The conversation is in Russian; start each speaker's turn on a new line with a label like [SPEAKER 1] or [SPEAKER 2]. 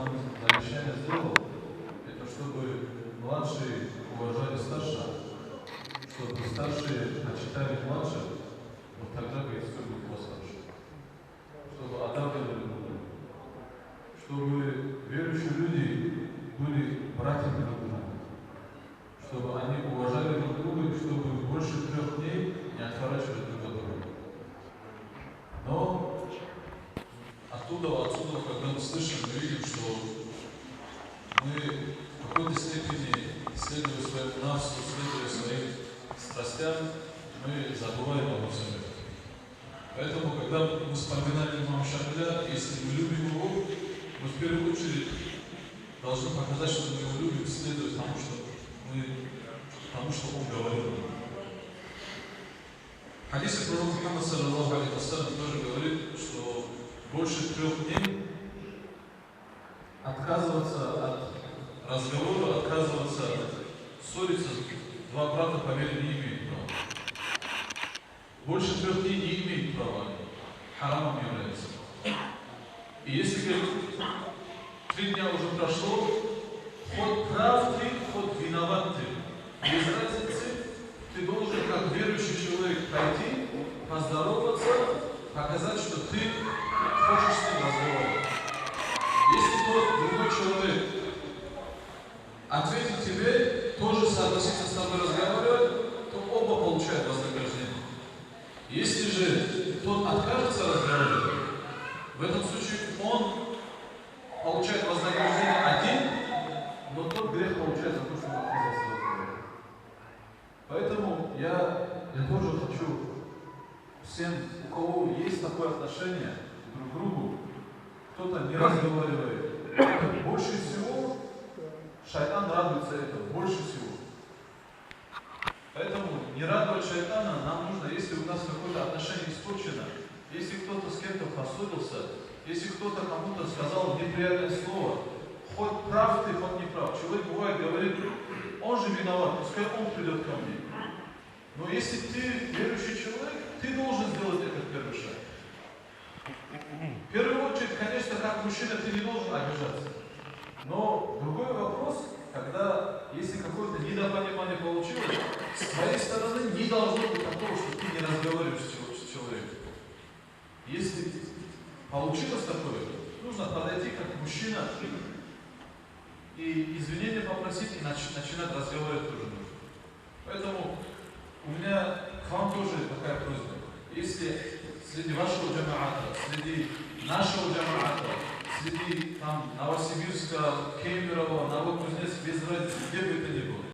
[SPEAKER 1] нам завещание сделал, это чтобы младшие уважали старших, чтобы старшие почитали младших, вот тогда, говорит, все будет у вас хорошо. Чтобы отдавали друг друга. Чтобы верующие люди были братьями друг друга. Чтобы они уважали друг друга, и чтобы больше 3 дней не отворачивали друг от друга. Но отсюда, когда мы слышим, мы видим, что мы в какой-то степени, следуя своему нравству, следуя своим страстям, мы забываем обо всем этом. Поэтому, когда мы вспоминаем имама Шафи'ля, если мы любим его, мы в первую очередь должны показать, что мы его любим, следуя тому, что он говорил. В хадисе пророка Мухаммада саллаллаху алейхи ва саллям тоже говорит, что больше 3 дней отказываться от разговора, отказываться ссориться, 2 брата по вере не имеют права. Больше 3 дней не имеют права, харамом является. И если, говорит, 3 дня уже прошло, хоть прав ты, хоть виноват ты, без разницы, ты должен, как верующий человек, пойти, поздороваться, показать, что ты хочешь с ним разговаривать. Если тот другой человек ответит тебе, тоже согласится с тобой разговаривать, то оба получают вознаграждение. Если же тот откажется разговаривать, в этом случае он получает вознаграждение один, но тот грех получает за то, что он отказался разговаривать. Поэтому я тоже хочу всем, у кого есть такое отношение друг к другу, кто-то не разговаривает, больше всего шайтан радуется этому, больше всего. Поэтому не радовать шайтана нам нужно, если у нас какое-то отношение испорчено, если кто-то с кем-то поссорился, если кто-то кому-то сказал неприятное слово, хоть прав ты, хоть не прав. Человек бывает говорит, он же виноват, пускай он придет ко мне. Но если ты верующий человек, ты должен сделать этот первый шаг. В первую очередь, конечно, как мужчина ты не должен обижаться. Но другой вопрос, когда, если какое-то недопонимание получилось, с твоей стороны не должно быть такого, что ты не разговариваешь с человеком. Если получилось такое, нужно подойти как мужчина и извинения попросить и начинать разговаривать тоже нужно. Поэтому у меня к вам тоже такая просьба. Если среди вашего джамаата, среди нашего джамаата, среди там Новосибирска, Кемерово, Новокузнецк, без разницы, где бы это ни